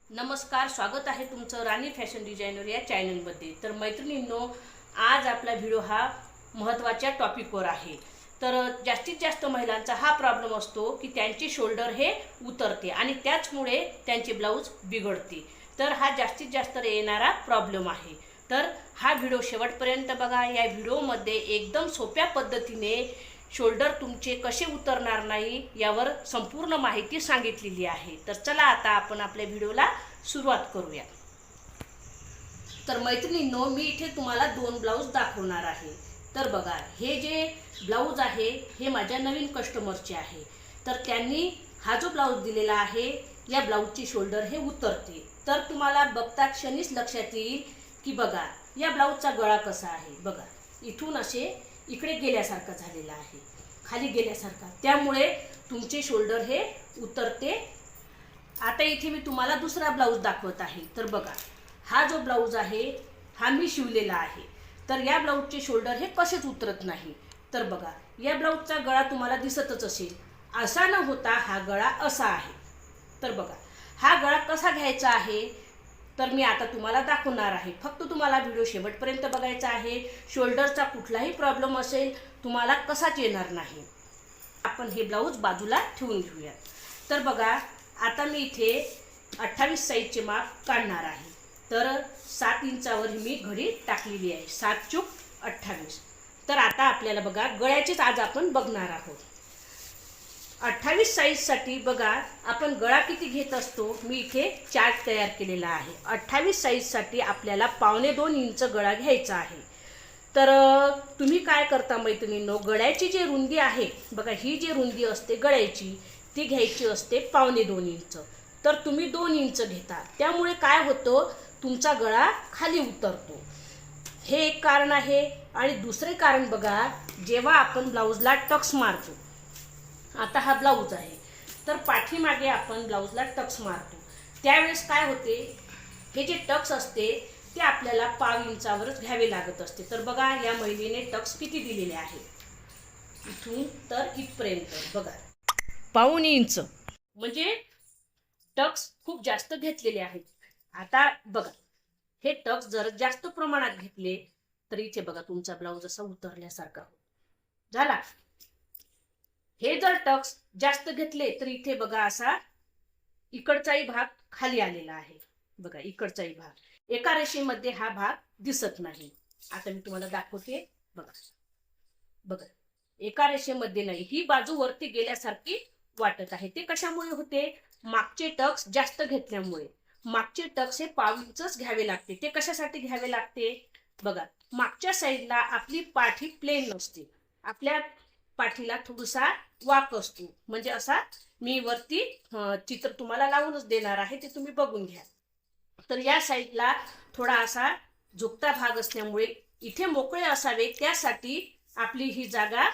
नमस्कार, स्वागत आहे तुमचं राणी फॅशन डिझायनर या चॅनलमध्ये। तर मैत्रिणींनो, आज आपला व्हिडिओ हा महत्त्वाच्या टॉपिकवर आहे। तर जास्तीत जास्त महिलांचा हा प्रॉब्लेम असतो की त्यांचे शोल्डर हे उतरते आणि त्याचमुळे त्यांचे ब्लाऊज बिघडते। तर हा जास्तीत जास्त येणारा प्रॉब्लेम आहे। तर हा व्हिडिओ शेवटपर्यंत बघा। या व्हिडिओमध्ये एकदम सोप्या पद्धतीने शोल्डर तुमचे कसे उतरणार नाही यावर संपूर्ण माहिती सांगितलेली आहे। तर चला आता आपण आपल्या व्हिडिओला सुरुवात करूया। तर मैत्रिणींनो, मी इथे तुम्हाला दोन ब्लाऊज दाखवणार आहे। तर बघा, हे जे ब्लाऊज आहे हे माझ्या नवीन कस्टमरचे आहे। तर त्यांनी हा जो ब्लाऊज दिलेला आहे या ब्लाऊजची शोल्डर हे उतरते। तर तुम्हाला बघता क्षणीच लक्षात येईल की बघा या ब्लाऊजचा गळा कसा आहे। बघा, इथून असे इकडे गेल्यासारखा झालेला आहे, खाली गेल्यासारखा, त्यामुळे तुमचे शोल्डर हे उतरते। आता इथे मी तुम्हाला दुसरा ब्लाऊज दाखवत आहे। तर बघा, हा जो ब्लाऊज आहे हा मी शिवलेला आहे। तर या ब्लाऊजचे शोल्डर हे कसेच उतरत नाही। तर बघा, या ब्लाऊजचा गळा तुम्हाला दिसतच असेल, असा न होता हा गळा असा आहे। तर बघा, हा गळा कसा घ्यायचा आहे तर मी आता तुम्हाला दाखवणार आहे। फक्त तुम्हाला व्हिडिओ शेवटपर्यंत बघायचा आहे। शोल्डरचा कुठलाही प्रॉब्लेम असेल तुम्हाला कसाच येणार नाही। आपण हे ब्लाऊज बाजूला ठेवून घेऊया। तर बघा, आता मी इथे 28 साईजचे माप काढणार आहे। तर 7 इंचावर मी घडी टाकलेली आहे, 7 चूक 28। तर आता आपल्याला बघा गळ्याचेच आज आपण बघणार आहोत। 28 साईजसाठी बघा आपण गळा किती घेत असतो, मी इथे चार्ट तयार केलेला आहे। 28 साईजसाठी आपल्याला 1.25 इंच गळा घ्यायचा आहे। तर तुम्ही काय करता मैत्रिणींनो, गळ्याची जी रुंदी आहे बघा, ही जी रुंदी असते गळ्याची ती घ्यायची असते 1.25 इंच। तर तुम्ही 2 इंच घेता, त्यामुळे काय होतं तुमचा गळा खाली उतरतो। हे एक कारण आहे। आणि दुसरे कारण बघा, जेव्हा आपण ब्लाऊजला टक्स मारतो, आता हा ब्लाऊज आहे तर पाठीमागे आपण ब्लाऊजला टक्स मारतो, त्यावेळेस काय होते, हे जे टक्स असते ते आपल्याला 1.5 इंचावरच घ्यावे लागत असते। तर बघा या महिलेने टक्स किती दिलेले आहे, इथून तर इथपर्यंत बघा 1.5 इंच, म्हणजे टक्स खूप जास्त घेतलेले आहेत। आता बघा, हे टक्स जर जास्त प्रमाणात घेतले तर इथे बघा तुमचा ब्लाऊज असा उतरल्यासारखा झाला। हे जर टक्स जास्त घेतले तर इथे बघा असा इकडचाही भाग खाली आलेला आहे। बघा, इकडचाही भाग एका रेषेमध्ये हा भाग दिसत नाही। आता मी तुम्हाला दाखवते, बघा बघा, एका रेषेमध्ये नाही, ही बाजू वरती गेल्यासारखी वाटत आहे। ते कशामुळे होते, मागचे टक्स जास्त घेतल्यामुळे। मागचे टक्स हे 1.5 इंचच घ्यावे लागते। ते कशासाठी घ्यावे लागते, बघा मागच्या साईडला आपली पाठी प्लेन नसते, आपल्या पाठीला थोडासा वाक असतो। म्हणजे असा मी वरती चित्र तुम्हाला लावूनच देणार आहे, ते तुम्ही बघून घ्या। तर या साईडला थोडा असा झुकता भाग असल्यामुळे इथे मोकळे असावे, त्यासाठी आपली ही जागा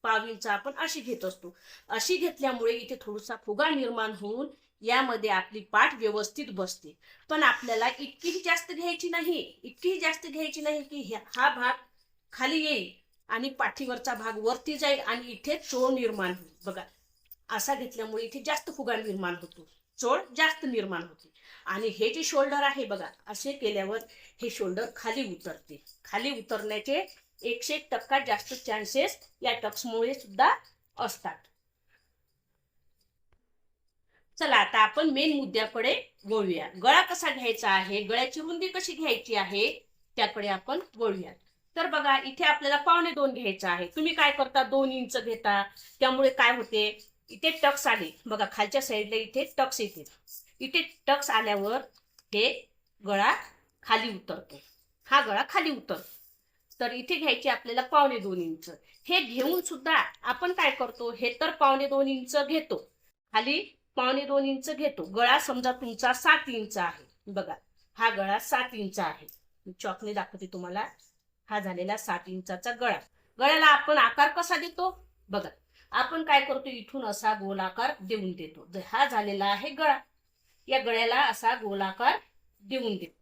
1.5 इंच आपण अशी घेत असतो। अशी घेतल्यामुळे इथे थोडासा फुगा निर्माण होऊन यामध्ये आपली पाठ व्यवस्थित बसते। पण आपल्याला इतकीही जास्त घ्यायची नाही, इतकीही जास्त घ्यायची नाही की हा भाग खाली येईल आणि पाठीवरचा भाग वरती जाईल आणि इथे चोळ निर्माण होईल। बघा, असा घेतल्यामुळे इथे जास्त फुगा निर्माण होतो, चोळ जास्त निर्माण होते। आणि हे जे शोल्डर आहे बघा, असे केल्यावर हे शोल्डर खाली उतरते। खाली उतरण्याचे 101% जास्त चान्सेस या टक्समुळे सुद्धा असतात। चला आता आपण मेन मुद्द्याकडे वळूया। गळा कसा घ्यायचा आहे, गळ्याची रुंदी कशी घ्यायची आहे त्याकडे आपण वळूया। तर बघा, इथे आपल्याला 1.25 घ्यायचा आहे। तुम्ही काय करता, 2 इंच घेता, त्यामुळे काय होते, इथे टक्स आले बघा, खालच्या साईडला इथे टक्स येते। इथे टक्स आल्यावर हे गळा खाली उतरतो, हा गळा खाली उतरतो। तर इथे घ्यायची आपल्याला 1.25 इंच। हे घेऊन सुद्धा आपण काय करतो, हे तर 1.25 इंच घेतो, खाली 1.25 इंच घेतो। गळा समजा तुमचा 7 इंच आहे, बघा हा गळा 7 इंच आहे। मी चॉकने दाखवते तुम्हाला, हा झालेला 7 इंचाचा गळा। गळ्याला आपण आकार कसा देतो, बघा आपण काय करतो, इथून असा गोलाकार देऊन देतो। हा झालेला आहे गळा, या गळ्याला असा गोलाकार देऊन देतो।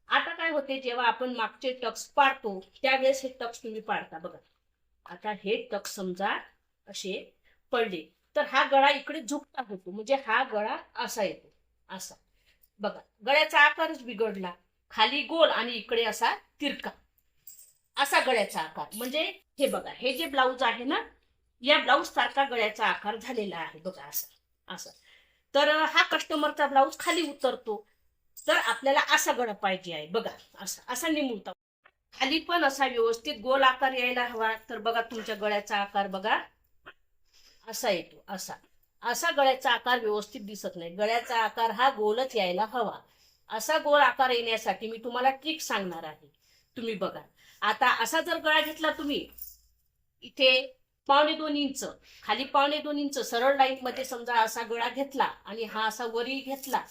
आता काय होते, जेव्हा आपण मागचे टक्स पाडतो त्यावेळेस हे टक्स तुम्ही पाडता बघा। आता हे टक्स समजा असे पडले तर हा गळा इकडे झुकता होतो, म्हणजे हा गळा असा येतो, असा। बघा गळ्याचा आकारच बिघडला, खाली गोल आणि इकडे असा तिरका, असा गळ्याचा आकार. म्हणजे हे बघा, हे जे ब्लाऊज आहे ना, या ब्लाऊज सारखा गळ्याचा आकार झालेला आहे बघा, असा असा. तर हा कस्टमरचा ब्लाऊज खाली उतरतो, तर आपल्याला असा गळा पाहिजे आहे बघा, असा असा निमुळता. खाली पण असा व्यवस्थित गोल आकार यायला हवा. तर बघा तुमच्या गळ्याचा आकार बघा असा येतो, असा असा गळ्याचा आकार व्यवस्थित दिसत नाही. गळ्याचा आकार हा गोलच यायला हवा. असा गोल आकार येण्यासाठी मी तुम्हाला ट्रिक सांगणार आहे. तुम्ही बघा, आता असा जर गळा घेतला तुम्ही, इथे 2.25 इंच, खाली 2.25 इंच सरळ लाईन मध्ये समजा असा गळा घेतला आणि हा असा वरी घेतला,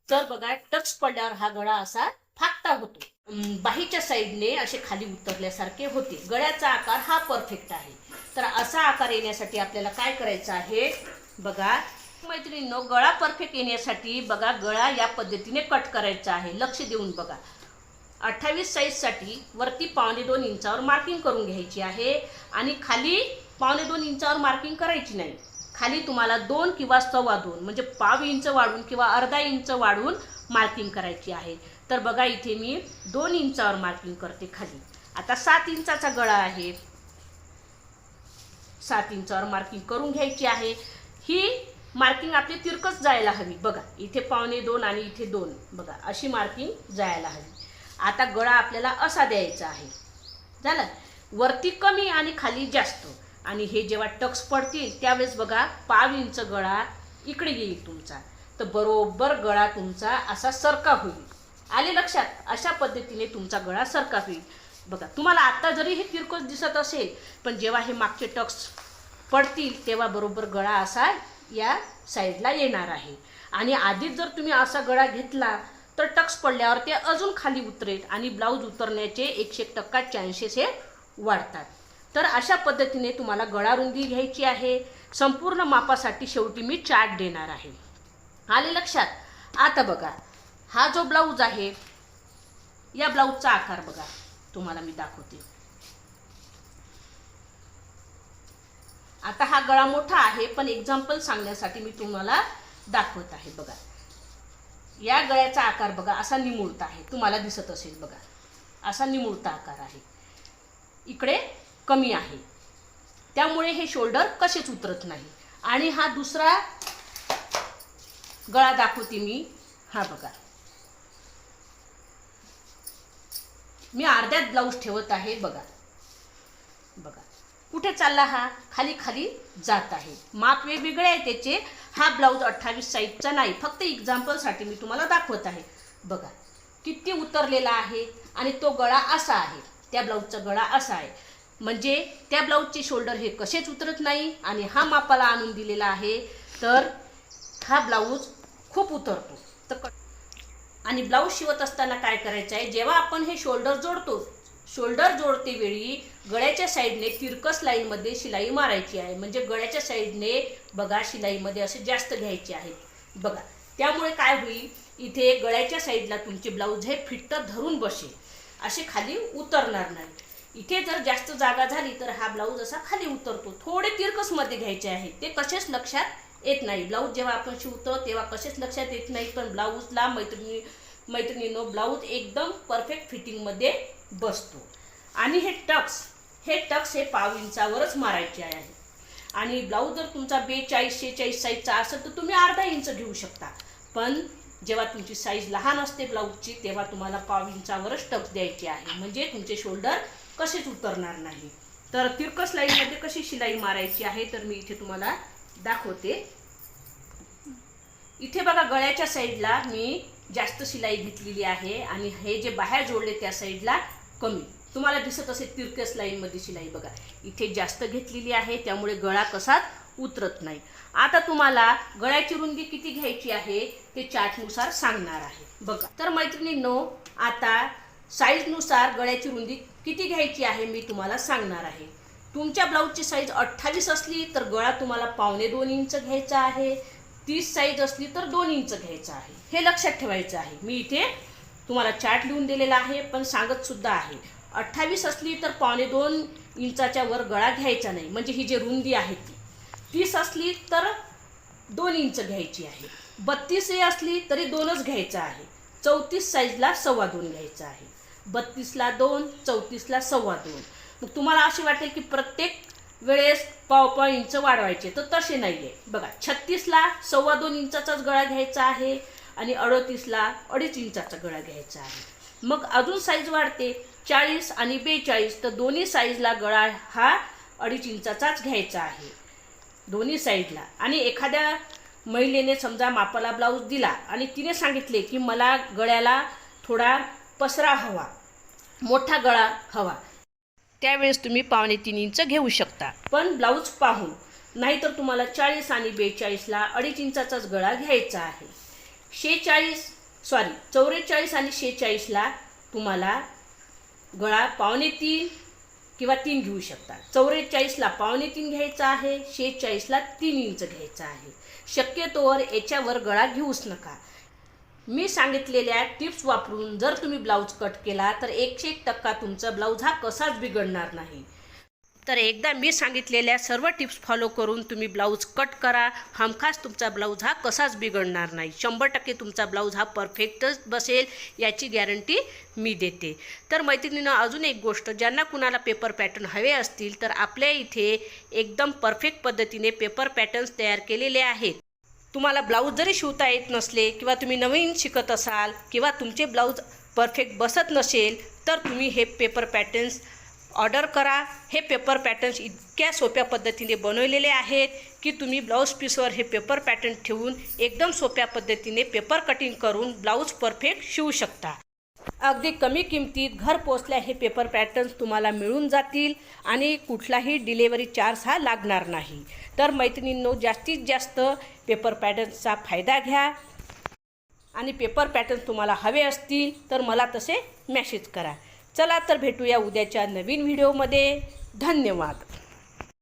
तर बघा टच पडल्यावर हा गळा असा फाकता होतो, बाहीच्या साईडने असे खाली उतरल्यासारखे होते. गळ्याचा आकार हा परफेक्ट आहे. तर असा आकार येण्यासाठी आपल्याला काय करायचं आहे बघा मैत्रिणींनो, गळा परफेक्ट येण्यासाठी बघा गळा या पद्धतीने कट करायचा आहे. लक्ष देऊन बघा. 28 साईजसाठी वरती 2.25 इंचावर मार्किंग करून घ्यायची आहे आणि खाली 2.25 इंचावर मार्किंग करायची नाही. खाली तुम्हाला 2 किंवा 2.25 म्हणजे 1/2 इंच वाढून किंवा अर्धा इंच वाढून मार्किंग करायची आहे. तर बघा इथे मी 2 इंचावर मार्किंग करते खाली. आता 7 इंचाचा गळा आहे, 7 इंचावर मार्किंग करून घ्यायची आहे. ही मार्किंग आपली तिरकस जायला हवी बघा, इथे 2.25 आणि इथे 2, बघा अशी मार्किंग जायला हवी. आता गळा आपल्याला असा द्यायचा आहे. झालं, वरती कमी आणि खाली जास्त. आणि हे जेव्हा टक्स पडतील त्यावेळेस बघा 1/2 इंच गळा इकडे येईल तुमचा, तर बरोबर गळा तुमचा असा सरका होईल. आले लक्षात? अशा पद्धतीने तुमचा गळा सरका होईल. बघा तुम्हाला आता जरी हे तिरकस दिसत असेल, पण जेव्हा हे मागचे टक्स पडतील तेव्हा बरोबर गळा असा या साईडला येणार आहे. आणि आधीच जर तुम्ही असा गळा घेतला तर टक्स पडल्यावर ते अजून खाली उतरेल आणि ब्लाऊज उतरण्याचे 100% चान्सेस हे वाढतात. तर अशा पद्धतीने तुम्हाला गळा रुंदी घ्यायची आहे. संपूर्ण मापासाठी शेवटी मी चार्ट देणार आहे. आले लक्षात? आता बघा हा जो ब्लाऊज आहे, या ब्लाऊजचा आकार बघा तुम्हाला मी दाखवते. आता हा गळा मोठा आहे, पण एक्झाम्पल सांगण्यासाठी मी तुम्हाला दाखवत आहे. बघा या गळ्याचा आकार बघा असा निमुळता आहे, तुम्हाला दिसत असेल बघा, असा निमुळता आकार आहे, इकडे कमी आहे, त्यामुळे हे शोल्डर कसेच उतरत नाही. आणि हा दुसरा गळा दाखवते मी. हा बघा मी अर्ध्यात ब्लाऊज ठेवत आहे. बघा बघा कुठे चालला हा, खाली खाली जात आहे. माप वेगवेगळे आहे त्याचे. हा ब्लाऊज 28 साईजचा नाही, फक्त एक्झाम्पलसाठी मी तुम्हाला दाखवत आहे. बघा किती उतरलेला आहे आणि तो गळा असा आहे, त्या ब्लाऊजचा गळा असा आहे. म्हणजे त्या ब्लाऊजचे शोल्डर हे कसेच उतरत नाही आणि हा मापाला आणून दिलेला आहे, तर हा ब्लाऊज खूप उतरतो. तर आणि ब्लाऊज शिवत असताना काय करायचं आहे, जेव्हा आपण हे शोल्डर जोडतो, शोल्डर जोडते वेळी गळ्याच्या साईडने तिरकस लाईनमध्ये शिलाई मारायची आहे. म्हणजे गळ्याच्या साईडने बघा शिलाईमध्ये असे जास्त घ्यायचे आहेत बघा. त्यामुळे काय होईल, इथे गळ्याच्या साईडला तुमचे ब्लाऊज हे फिट्ट धरून बसेल, असे खाली उतरणार नाही. इथे जर जास्त जागा झाली तर हा ब्लाऊज असा खाली उतरतो. थोडे तिरकसमध्ये घ्यायचे आहे, ते कसेच लक्षात येत नाही. ब्लाऊज जेव्हा आपण शिवतो तेव्हा कसेच लक्षात येत नाही, पण ब्लाऊजला मैत्रिणींनो ब्लाऊज एकदम परफेक्ट फिटिंगमध्ये बसतो. आणि हे टक्स 1/2 इंचावरच मारायचे आहे. आणि ब्लाऊज जर तुमचा 42-46 साईजचा असेल तर तुम्ही अर्धा इंच घेऊ शकता, पण जेव्हा तुमची साईज लहान असते ब्लाऊजची तेव्हा तुम्हाला 1/2 इंचावरच टक्स द्यायचे आहे, म्हणजे तुमचे शोल्डर कसेच उतरणार नाही. तर तिरकस लाईनमध्ये कशी शिलाई मारायची आहे तर मी इथे तुम्हाला दाखवते. इथे बघा गळ्याच्या साईडला मी जास्त शिलाई घेतलेली आहे आणि हे जे बाहेर जोडले त्या साईडला कमी. तुम्हाला दिसत असेल तिरकस लाईनमध्ये शिलाई बघा इथे जास्त घेतलेली आहे, त्यामुळे गळा कसाच उतरत नाही. आता तुम्हाला गळ्याची रुंदी किती घ्यायची आहे ते चार्टनुसार सांगणार आहे बघा. तर मैत्रिणींनो आता साईजनुसार गळ्याची रुंदी किती घ्यायची आहे मी तुम्हाला सांगणार आहे. तुमच्या ब्लाऊजची साईज 28 असली तर गळा तुम्हाला 2.25 इंच घ्यायचा आहे. 30 साईज असली तर 2 इंच घ्यायचा आहे. हे लक्षात ठेवायचं आहे. मी इथे तुम्हाला चार्ट लिहून दिलेला आहे, पण सांगत सुद्धा आहे. 28 असली तर 2.25 इंचाच्या वर गळा घ्यायचा नाही, म्हणजे ही जी रुंदी आहे ती. 30 असली तर 2 इंच घ्यायची आहे. 32 असली तरी 2च घ्यायचं आहे. 34 साईजला 2.25 घ्यायचं आहे. 32ला 2, 34ला 2.25. मग तुम्हाला असे वाटेल की प्रत्येक वेळेस पाव इंच वाढवायचे, तर तसे नाही आहे. बघा 36ला 2.25 इंचाचाच गळा घ्यायचा आहे आणि 38ला 2.5 इंचाचा गळा घ्यायचा आहे. मग अजून साईज वाढते 40 आणि 42, तर दोन्ही साईजला गळा हा 2.5 इंचाचाच घ्यायचा आहे दोन्ही साईडला. आणि एखाद्या महिलेने समजा मापाला ब्लाऊज दिला आणि तिने सांगितले की मला गळ्याला थोडा पसरा हवा, मोठा गळा हवा, त्यावेळेस तुम्ही 2.25 इंच घेऊ शकता, पण ब्लाऊज पाहून. नाहीतर तुम्हाला 40 आणि 42ला 2.5 इंचाचाच गळा घ्यायचा आहे. 44 आणि 46ला तुम्हाला गळा 2.25 किंवा 3 घेऊ शकता. 44ला 2.25 घ्यायचा आहे, 46ला 3 इंच घ्यायचा आहे. शक्यतोवर याच्यावर गळा घेऊच नका. मी सांगितलेल्या टिप्स वापरून जर तुम्ही ब्लाऊज कट केला तर 101% तुमचा ब्लाऊज हा कसाच बिघडणार नाही. तर एकदा मी सांगितलेल्या सर्व टिप्स फॉलो करून तुम्ही ब्लाऊज कट करा. हमखास तुमचा ब्लाऊज हा कसाच बिघडणार नाही. 100% तुमचा ब्लाऊज हा परफेक्टच बसेल याची गॅरंटी मी देते. तर मैत्रिणींनो, अजून एक गोष्ट, ज्यांना कुणाला पेपर पॅटर्न हवे असतील तर आपल्या इथे एकदम परफेक्ट पद्धतीने पेपर पॅटर्न्स तयार केलेले आहेत. तुम्हाला ब्लाऊज जरी शिवता येत नसले किंवा तुम्ही नवीन शिकत असाल किंवा तुमचे ब्लाऊज परफेक्ट बसत नसेल तर तुम्ही हे पेपर पॅटर्न्स ऑर्डर करा. हे पेपर पॅटर्न्स इतक्या सोप्या पद्धतीने बनवलेले आहेत की तुम्ही ब्लाऊज पीसवर हे पेपर पॅटर्न ठेवून एकदम सोप्या पद्धतीने पेपर कटिंग करून ब्लाऊज परफेक्ट शिवू शकता. अगदी कमी किमतीत घर पोचल्या हे पेपर पॅटर्न्स तुम्हाला मिळून जातील आणि कुठलाही डिलेवरी चार्ज हा लागणार नाही. तर मैत्रिणींनो, जास्तीत जास्त पेपर पॅटर्न्सचा फायदा घ्या आणि पेपर पॅटर्न तुम्हाला हवे असतील तर मला तसे मेसेज करा. चला तर भेटूया उद्याच्या नवीन व्हिडिओमध्ये. धन्यवाद.